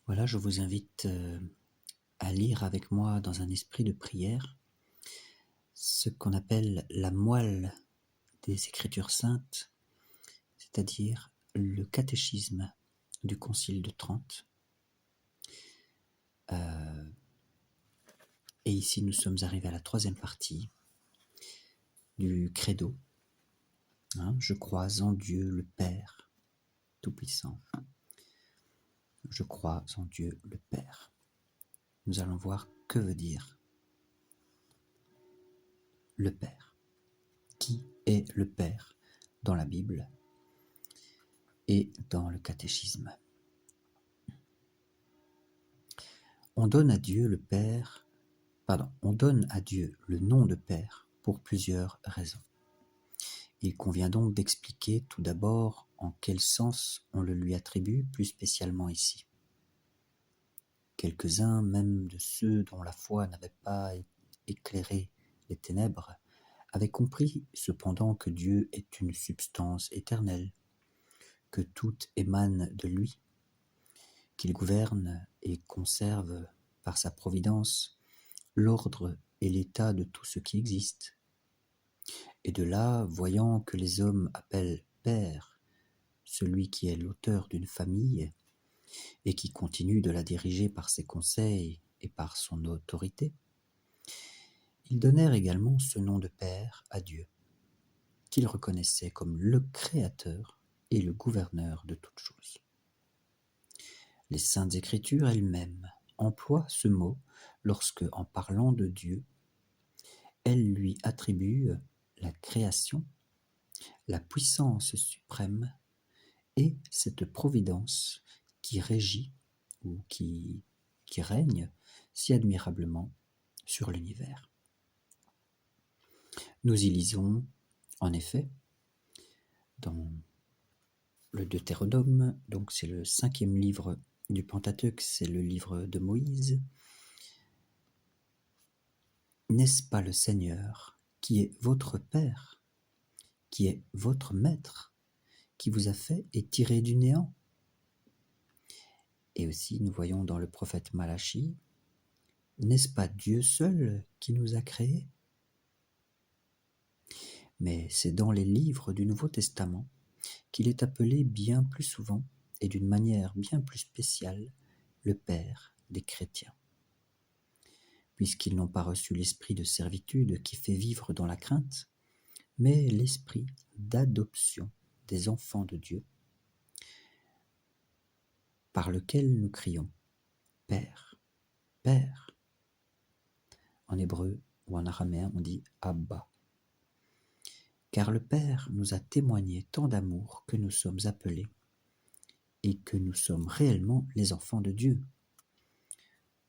Voilà, je vous invite à lire avec moi dans un esprit de prière ce qu'on appelle la moelle des Écritures saintes, c'est-à-dire le catéchisme du Concile de Trente. Et ici, nous sommes arrivés à la troisième partie du Credo. Je crois en Dieu le Père Tout-Puissant. Je crois en Dieu le Père. Nous allons voir que veut dire le Père. Qui est le Père dans la Bible et dans le catéchisme? On donne à Dieu le Père, on donne à Dieu le nom de Père pour plusieurs raisons. Il convient donc d'expliquer tout d'abord en quel sens on le lui attribue, plus spécialement ici. Quelques-uns, même de ceux dont la foi n'avait pas éclairé les ténèbres, avaient compris cependant que Dieu est une substance éternelle, que tout émane de lui, qu'il gouverne et conserve par sa providence l'ordre et l'état de tout ce qui existe. Et de là, voyant que les hommes appellent Père celui qui est l'auteur d'une famille et qui continue de la diriger par ses conseils et par son autorité, ils donnèrent également ce nom de Père à Dieu, qu'ils reconnaissaient comme le Créateur et le gouverneur de toutes choses. Les Saintes Écritures elles-mêmes emploient ce mot lorsque, en parlant de Dieu, elles lui attribuent la création, la puissance suprême et cette providence qui régit ou qui règne si admirablement sur l'univers. Nous y lisons, en effet, dans le Deutéronome, donc c'est le 5e livre du Pentateuque, c'est le livre de Moïse. N'est-ce pas le Seigneur qui est votre Père, qui est votre Maître, qui vous a fait et tiré du néant? Et aussi, nous voyons dans le prophète Malachie, n'est-ce pas Dieu seul qui nous a créés? Mais c'est dans les livres du Nouveau Testament qu'il est appelé bien plus souvent et d'une manière bien plus spéciale le Père des chrétiens. Puisqu'ils n'ont pas reçu l'esprit de servitude qui fait vivre dans la crainte, mais l'esprit d'adoption des enfants de Dieu, par lequel nous crions « Père, Père ». En hébreu ou en araméen, on dit « Abba ». Car le Père nous a témoigné tant d'amour que nous sommes appelés et que nous sommes réellement les enfants de Dieu,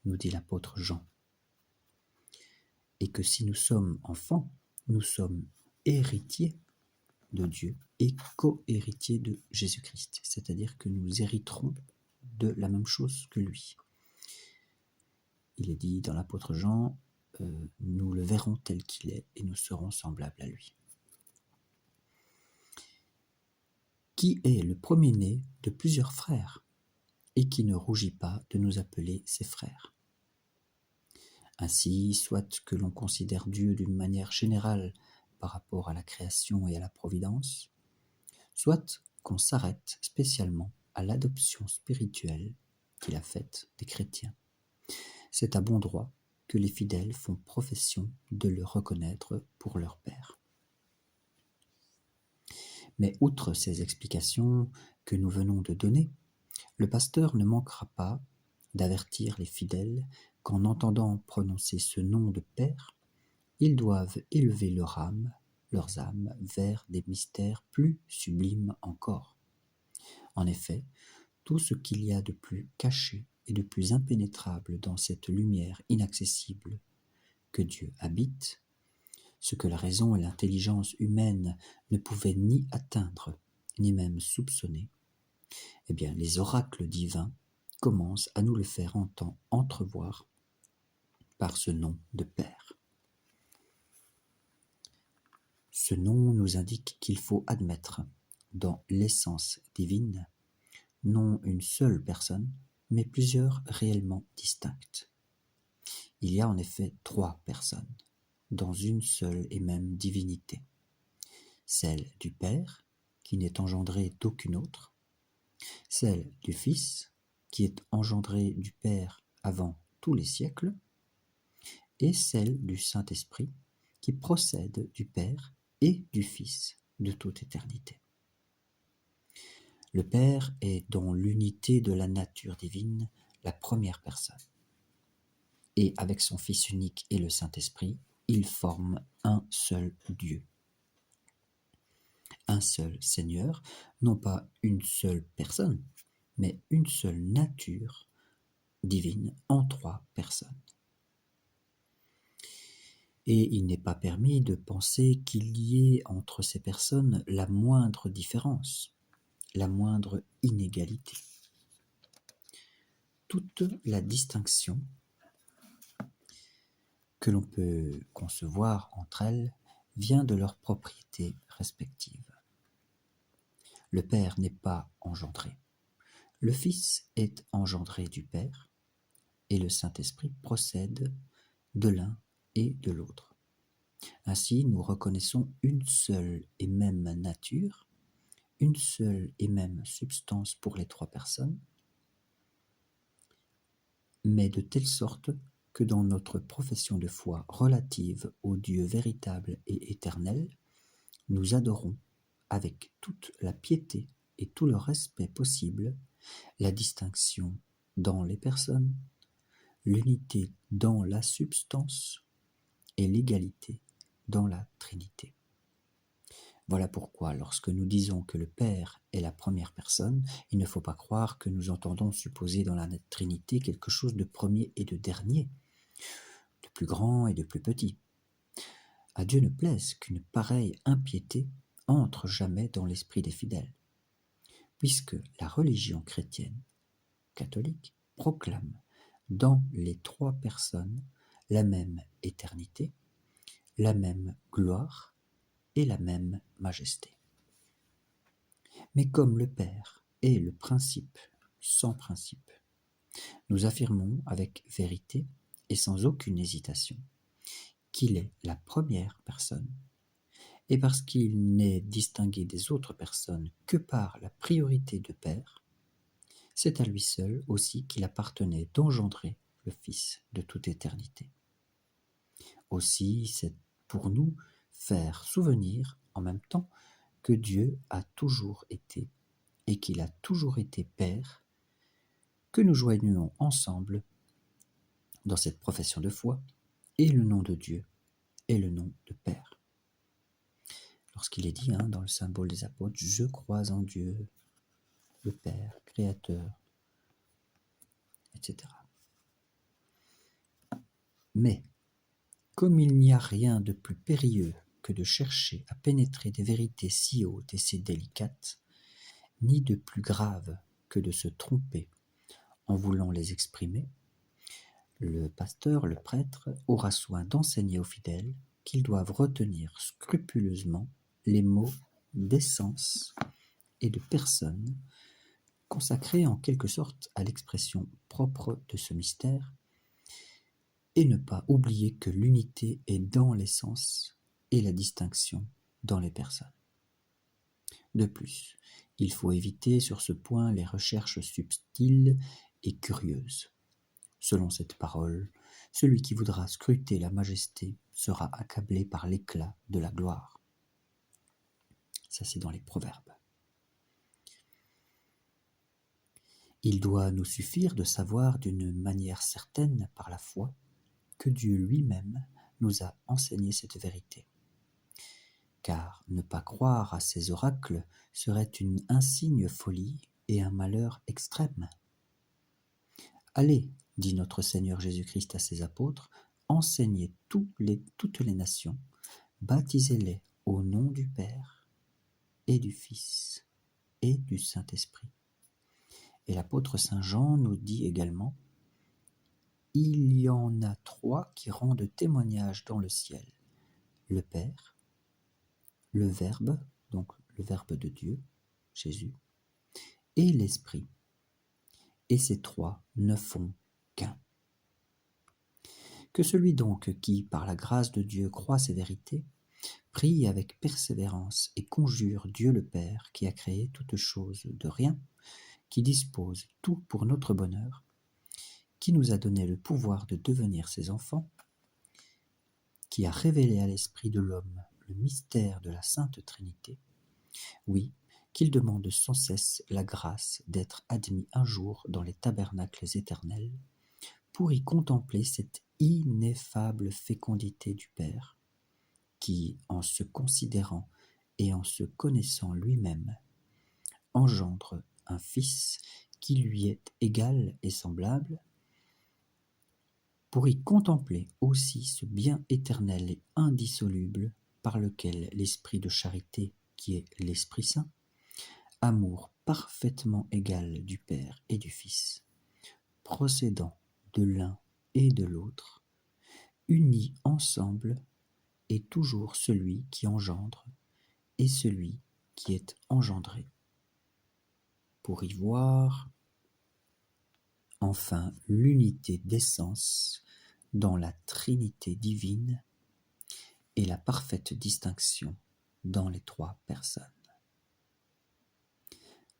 nous dit l'apôtre Jean. Et que si nous sommes enfants, nous sommes héritiers de Dieu et co-héritiers de Jésus-Christ, c'est-à-dire que nous hériterons de la même chose que lui. Il est dit dans l'apôtre Jean, nous le verrons tel qu'il est et nous serons semblables à lui. Qui est le premier-né de plusieurs frères et qui ne rougit pas de nous appeler ses frères. Ainsi, soit que l'on considère Dieu d'une manière générale par rapport à la création et à la providence, soit qu'on s'arrête spécialement à l'adoption spirituelle qu'il a faite des chrétiens. C'est à bon droit que les fidèles font profession de le reconnaître pour leur Père. Mais outre ces explications que nous venons de donner, le pasteur ne manquera pas d'avertir les fidèles qu'en entendant prononcer ce nom de Père, ils doivent élever leurs âmes vers des mystères plus sublimes encore. En effet, tout ce qu'il y a de plus caché et de plus impénétrable dans cette lumière inaccessible que Dieu habite, ce que la raison et l'intelligence humaine ne pouvaient ni atteindre, ni même soupçonner, eh bien, les oracles divins commencent à nous le faire entrevoir par ce nom de Père. Ce nom nous indique qu'il faut admettre dans l'essence divine non une seule personne, mais plusieurs réellement distinctes. Il y a en effet 3 personnes dans une seule et même divinité. Celle du Père, qui n'est engendrée d'aucune autre, celle du Fils, qui est engendrée du Père avant tous les siècles, et celle du Saint-Esprit, qui procède du Père et du Fils de toute éternité. Le Père est dans l'unité de la nature divine la première personne. Et avec son Fils unique et le Saint-Esprit, ils forment un seul Dieu. Un seul Seigneur, non pas une seule personne, mais une seule nature divine en 3 personnes. Et il n'est pas permis de penser qu'il y ait entre ces personnes la moindre différence, la moindre inégalité. Toute la distinction que l'on peut concevoir entre elles vient de leurs propriétés respectives. Le Père n'est pas engendré. Le Fils est engendré du Père, et le Saint-Esprit procède de l'un et de l'autre. Ainsi, nous reconnaissons une seule et même nature, une seule et même substance pour les 3 personnes, mais de telle sorte que dans notre profession de foi relative au Dieu véritable et éternel, nous adorons avec toute la piété et tout le respect possible la distinction dans les personnes, l'unité dans la substance et l'égalité dans la Trinité. Voilà pourquoi, lorsque nous disons que le Père est la première personne, il ne faut pas croire que nous entendons supposer dans la Trinité quelque chose de premier et de dernier, de plus grand et de plus petit. À Dieu ne plaise qu'une pareille impiété entre jamais dans l'esprit des fidèles, puisque la religion chrétienne catholique proclame dans les 3 personnes la même éternité, la même gloire et la même majesté. Mais comme le Père est le principe sans principe, nous affirmons avec vérité et sans aucune hésitation qu'il est la première personne, et parce qu'il n'est distingué des autres personnes que par la priorité de Père, c'est à lui seul aussi qu'il appartenait d'engendrer le Fils de toute éternité. Aussi, c'est pour nous faire souvenir en même temps que Dieu a toujours été et qu'il a toujours été Père, que nous joignons ensemble dans cette profession de foi et le nom de Dieu et le nom de Père. Lorsqu'il est dit dans le symbole des apôtres, je crois en Dieu, le Père, Créateur, etc. Mais, comme il n'y a rien de plus périlleux que de chercher à pénétrer des vérités si hautes et si délicates, ni de plus grave que de se tromper en voulant les exprimer, le pasteur, le prêtre, aura soin d'enseigner aux fidèles qu'ils doivent retenir scrupuleusement les mots d'essence et de personne consacrés en quelque sorte à l'expression propre de ce mystère, et ne pas oublier que l'unité est dans l'essence et la distinction dans les personnes. De plus, il faut éviter sur ce point les recherches subtiles et curieuses. Selon cette parole, celui qui voudra scruter la majesté sera accablé par l'éclat de la gloire. Ça, c'est dans les Proverbes. Il doit nous suffire de savoir d'une manière certaine par la foi que Dieu lui-même nous a enseigné cette vérité. Car ne pas croire à ces oracles serait une insigne folie et un malheur extrême. Allez, dit notre Seigneur Jésus-Christ à ses apôtres, enseignez toutes les nations, baptisez-les au nom du Père et du Fils et du Saint-Esprit. Et l'apôtre Saint Jean nous dit également, il y en a 3 qui rendent témoignage dans le ciel, le Père, le Verbe, donc le Verbe de Dieu, Jésus, et l'Esprit. et ces trois ne font qu'un. Que celui donc qui, par la grâce de Dieu, croit ces vérités, prie avec persévérance et conjure Dieu le Père, qui a créé toutes choses de rien, qui dispose tout pour notre bonheur, qui nous a donné le pouvoir de devenir ses enfants, qui a révélé à l'esprit de l'homme le mystère de la Sainte Trinité, oui, qu'il demande sans cesse la grâce d'être admis un jour dans les tabernacles éternels, pour y contempler cette ineffable fécondité du Père, qui, en se considérant et en se connaissant lui-même, engendre un Fils qui lui est égal et semblable, pour y contempler aussi ce bien éternel et indissoluble par lequel l'esprit de charité, qui est l'Esprit Saint, amour parfaitement égal du Père et du Fils, procédant de l'un et de l'autre, unis ensemble, est toujours celui qui engendre et celui qui est engendré. Pour y voir enfin l'unité d'essence dans la Trinité divine et la parfaite distinction dans les trois personnes.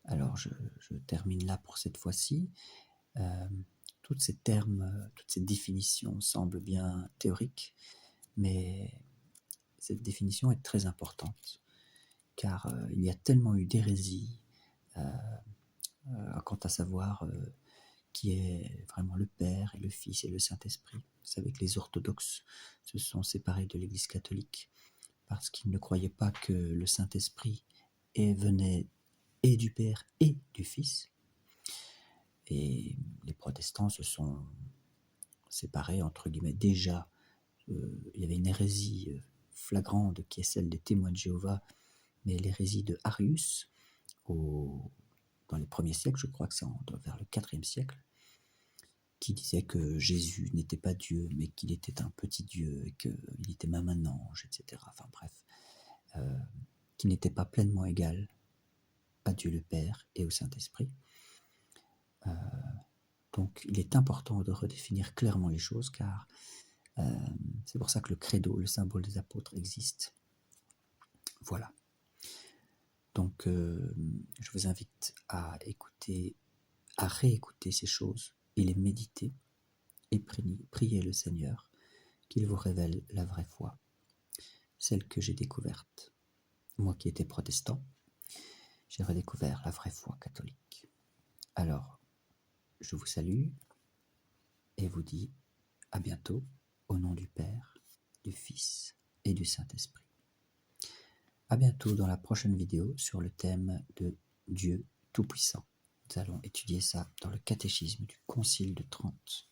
Alors je termine là pour cette fois-ci. Tous ces termes, toutes ces définitions semblent bien théoriques, mais cette définition est très importante, car il y a tellement eu d'hérésies quant à savoir qui est vraiment le Père et le Fils et le Saint-Esprit. Vous savez que les orthodoxes se sont séparés de l'Église catholique parce qu'ils ne croyaient pas que le Saint-Esprit venait et du Père et du Fils. Et les protestants se sont séparés, entre guillemets. Déjà, il y avait une hérésie flagrante qui est celle des témoins de Jéhovah, mais l'hérésie de Arius, dans les premiers siècles, je crois que c'est vers le IVe siècle, qui disait que Jésus n'était pas Dieu, mais qu'il était un petit Dieu, et qu'il était même un ange, etc. Enfin bref, qui n'était pas pleinement égal à Dieu le Père et au Saint-Esprit. Donc il est important de redéfinir clairement les choses, car c'est pour ça que le credo, le symbole des apôtres, existe. Voilà. Donc je vous invite à réécouter ces choses et les méditer, et prier le Seigneur qu'il vous révèle la vraie foi, celle que j'ai découverte. Moi qui étais protestant, j'ai redécouvert la vraie foi catholique. Alors, je vous salue et vous dis à bientôt au nom du Père, du Fils et du Saint-Esprit. À bientôt dans la prochaine vidéo sur le thème de Dieu Tout-Puissant. Nous allons étudier ça dans le catéchisme du Concile de Trente.